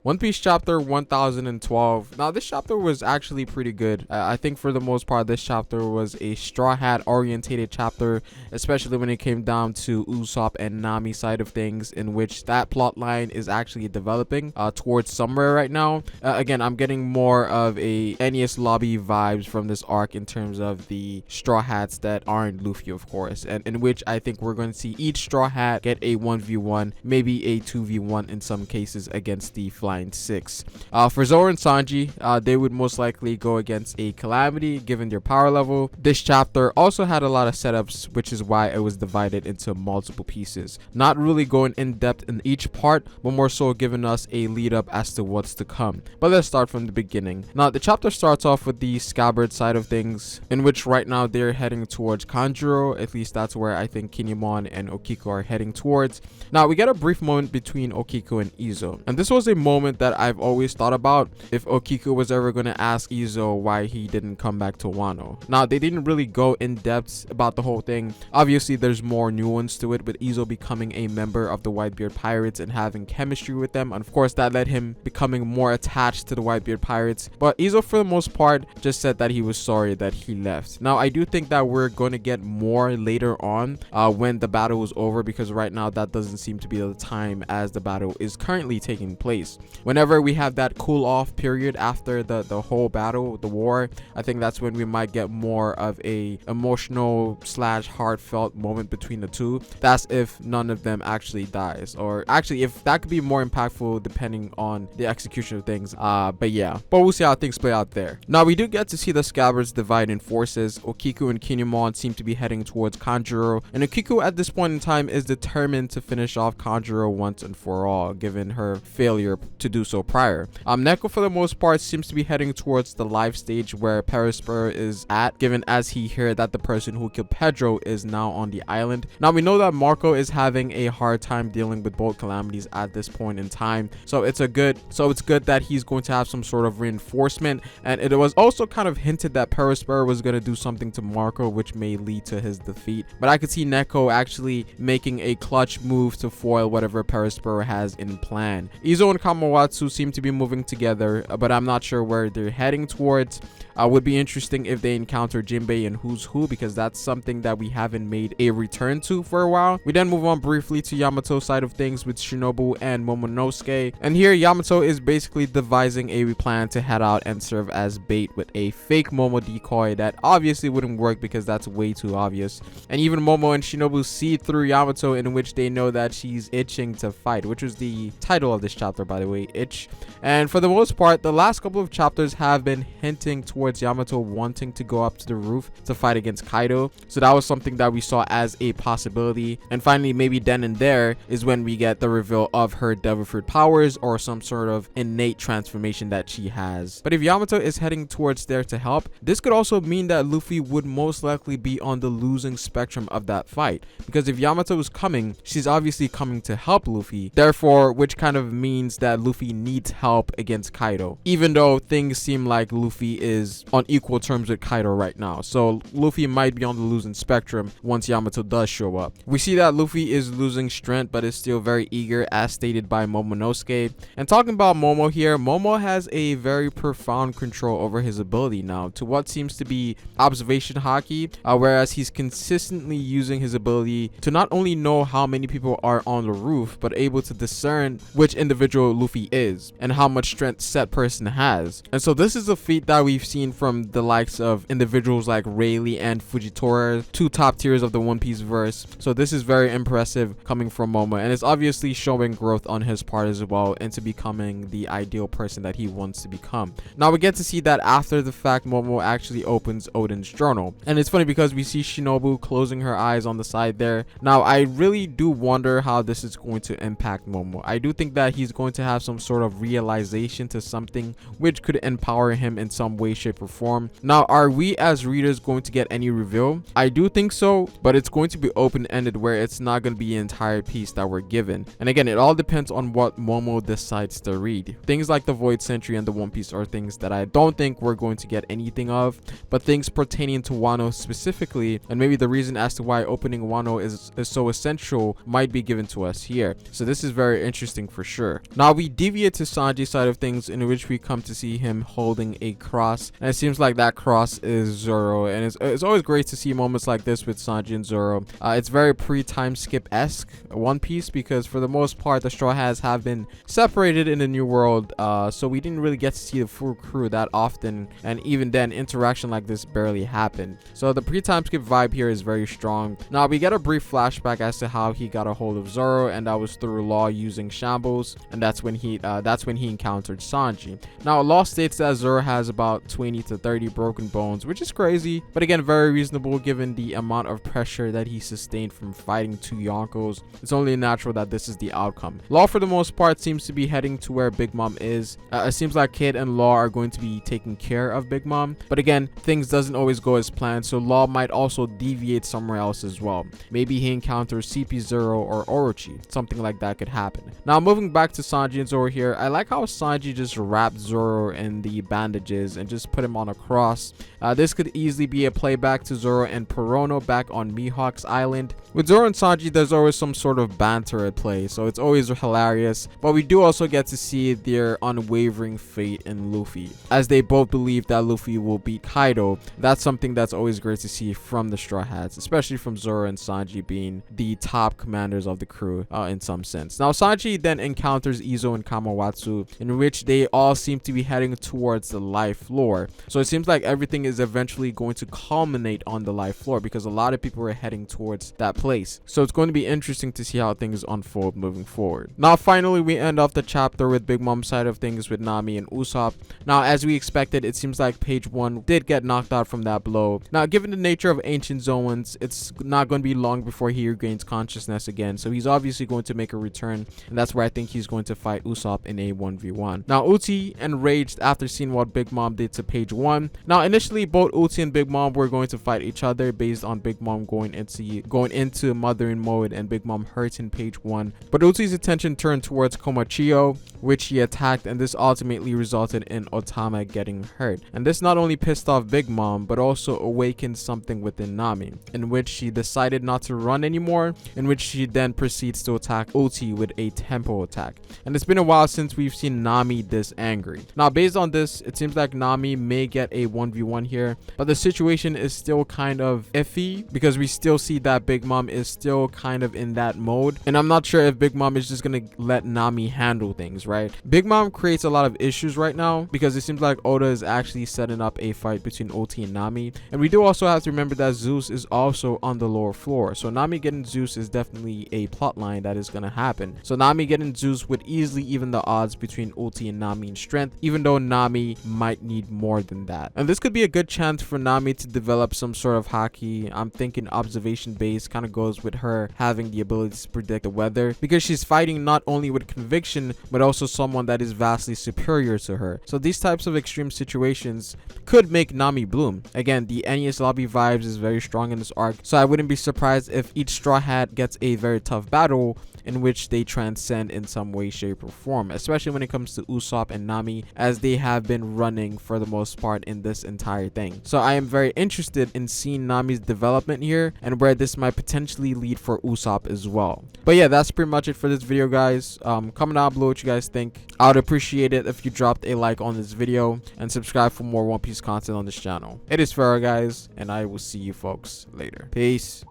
One Piece chapter 1012. Now this chapter was actually pretty good. I think for the most part this chapter was a Straw Hat orientated chapter, especially when it came down to Usopp and Nami side of things, in which that plot line is actually developing towards somewhere right now. Again, I'm getting more of a NES lobby vibes from this arc in terms of the Straw Hats that aren't Luffy, of course, and in which I think we're going to see each Straw Hat get a 1v1, maybe a 2v1 in some cases against the Flying Six. For Zoro and Sanji, they would most likely go against a Calamity given their power level. This chapter also had a lot of setups, which is why it was divided into multiple pieces. Not really going in depth in each part, but more so giving us a lead up as to what's to come. But let's start from the beginning. Now the chapter starts off with the Scabbard side of things, in which right now they're heading towards Kanjuro. At least that's where I think Kinemon and Okiko are heading towards. Now we get a brief moment between Okiko and Izo, and this was a moment that I've always thought about, if Okiko was ever going to ask Izo why he didn't come back to Wano. Now they didn't really go in depth about the whole thing. Obviously there's more nuance to it, with Izo becoming a member of the Whitebeard Pirates and having chemistry with them, and of course that led him becoming more attached to the Whitebeard Pirates. But Izo for the most part just said that he was sorry that he left. Now I do think that we're going to get more later on when the battle is over, because right now that doesn't seem to be the time, as the battle is currently taking place. Whenever we have that cool off period after the whole battle, the war, I think that's when we might get more of a emotional slash heartfelt moment between the two. That's if none of them actually dies, or actually if that could be more impactful depending on the execution of things. But yeah, but we'll see how things play out there. Now we do get to see the Scabbards divide in forces. Okiko and Kinemon seem to be heading towards Kanjuro, and Okiko at this point in time is determined to finish off Kanjuro once and for all, given her failure to do so prior. Neko for the most part seems to be heading towards the live stage where Perospero is at, given as he heard that the person who killed Pedro is now on the island. Now we know that Marco is having a hard time dealing with both calamities at this point in time, so it's good that he's going to have some sort of reinforcement. And it was also kind of hinted that Perospero was going to do something to Marco, which may lead to his defeat, but I could see Neko actually making a clutch move to foil whatever Perospero has in plan. Izo and Kamawatsu seem to be moving together, but I'm not sure where they're heading towards. Would be interesting if they encounter Jinbei and Who's Who, because that's something that we haven't made a return to for a while. We then move on briefly to Yamato side of things with Shinobu and Momonosuke, and here Yamato is basically devising a plan to head out and serve as bait with a fake Momo decoy that obviously wouldn't work because that's way too obvious. And even Momo and Shinobu see through Yamato, in which they know that she's itching to fight, which was the title of this chapter, by the way, Itch. And for the most part, the last couple of chapters have been hinting towards Yamato wanting to go up to the roof to fight against Kaido, so that was something that we saw as a possibility. And finally, maybe then and there is when we get the reveal of her devil fruit powers or some sort of innate transformation that she has. But if Yamato is heading towards there to help, this could also mean that Luffy would most likely be on the losing spectrum of that fight, because if Yamato is coming, she's obviously coming to help Luffy, therefore, which kind of means that Luffy needs help against Kaido, even though things seem like Luffy is on equal terms with Kaido right now. So Luffy might be on the losing spectrum once Yamato does show up. We see that Luffy is losing strength, but is still very eager, as stated by Momonosuke. And talking about Momo here, Momo has a very profound control over his ability now to what seems to be observation haki, whereas he's consistently using his ability to not only know how many people are on the roof, but able to discern which individual Luffy is and how much strength said person has. And so this is a feat that we've seen from the likes of individuals like Rayleigh and Fujitora, two top tiers of the One Piece verse. So this is very impressive coming from Momo, and it's obviously showing growth on his part as well into becoming the ideal person that he wants to become. Now we get to see that after the fact, Momo actually opens Oden's journal, and it's funny because we see Shinobu closing her eyes on the side there. Now I really do wonder how this is going to impact Momo. I do think that he's going to have some sort of realization to something which could empower him in some way, shape, or form. Now, are we as readers going to get any reveal? I do think so, but it's going to be open-ended, where it's not going to be an entire piece that we're given. And again, it all depends on what Momo decides to read. Things like the Void Sentry and the One Piece are things that I don't think we're going to get anything of, but things pertaining to Wano specifically, and maybe the reason as to why opening Wano is so essential, might be given to us here. So this is very interesting for sure. Now we deviate to Sanji Sanji's side of things, in which we come to see him holding a cross, and it seems like that cross is Zoro. And it's always great to see moments like this with Sanji and Zoro. It's very pre-time skip-esque One Piece, because for the most part the Straw Hats have been separated in the New World, so we didn't really get to see the full crew that often, and even then interaction like this barely happened. So the pre-time skip vibe here is very strong. Now we get a brief flashback as to how he got a hold of Zoro, and that was through Law using Shambles, and that's when he encountered Sanji. Now Law states that Zoro has about 20 to 30 broken bones, which is crazy, but again very reasonable given the amount of pressure that he sustained from fighting two Yonkos. It's only natural that this is the outcome. Law for the most part seems to be heading to where Big Mom is. It seems like Kid and Law are going to be taking care of Big Mom, but again things doesn't always go as planned, so Law might also deviate somewhere else as well. Maybe he encounters CP0 or Orochi. Something like that could happen. Now moving back to Sanji and Zoro here, I like how Sanji just wrapped Zoro in the bandages and just put him on a cross. This could easily be a playback to Zoro and Perono back on Mihawk's Island. With Zoro and Sanji, there's always some sort of banter at play, so it's always hilarious, but we do also get to see their unwavering faith in Luffy, as they both believe that Luffy will beat Kaido. That's something that's always great to see from the Straw Hats, especially from Zoro and Sanji being the top commanders of the crew in some sense. Now Sanji then encounters Izo and Kamawatsu, in which they all seem to be heading towards the life floor. So it seems like everything is eventually going to culminate on the life floor, because a lot of people are heading towards that place. So it's going to be interesting to see how things unfold moving forward. Now finally we end off the chapter with Big Mom's side of things with Nami and Usopp. Now as we expected, it seems like page 1 did get knocked out from that blow. Now given the nature of ancient Zoans, it's not going to be long before he regains consciousness again, so he's obviously going to make a return, and that's where I think he's going to fight Usopp in a 1v1. Now Uchi enraged after seeing what Big Mom did to page 1. Now initially both Uchi and Big Mom were going to fight each other based on Big Mom going into mothering mode and Big Mom hurt in page 1, but Uchi's attention turned towards Komachio, which he attacked, and this ultimately resulted in Otama getting hurt. And this not only pissed off Big Mom, but also awakened something within Nami, in which she decided not to run anymore, in which she then proceeds to attack Uchi with a tempo attack. And it's been a while since we've seen Nami this angry. Now based on this, it seems like Nami may get a 1v1 here, but the situation is still kind of iffy, because we still see that Big Mom is still kind of in that mode, and I'm not sure if Big Mom is just gonna let Nami handle things, right? Big Mom creates a lot of issues right now, because it seems like Oda is actually setting up a fight between Oti and Nami, and we do also have to remember that Zeus is also on the lower floor, so Nami getting Zeus is definitely a plot line that is gonna happen. So Nami getting Zeus would easily even the odds between Oti and Nami in strength, even though Nami might need more than that. And this could be a good chance for Nami to develop some sort of haki. I'm thinking observation based, kind of goes with her having the ability to predict the weather, because she's fighting not only with conviction but also someone that is vastly superior to her. So these types of extreme situations could make Nami bloom. Again, the NES lobby vibes is very strong in this arc, so I wouldn't be surprised if each Straw Hat gets a very tough battle in which they transcend in some way, shape, or form, especially when it comes to Usopp and Nami, as they have been running for the most part in this entire thing. So I am very interested in seeing Nami's development here and where this might potentially lead for Usopp as well. But yeah, that's pretty much it for this video, guys. Comment down below what you guys think. I would appreciate it if you dropped a like on this video and subscribe for more One Piece content on this channel. It is Farrah, guys, and I will see you folks later. Peace.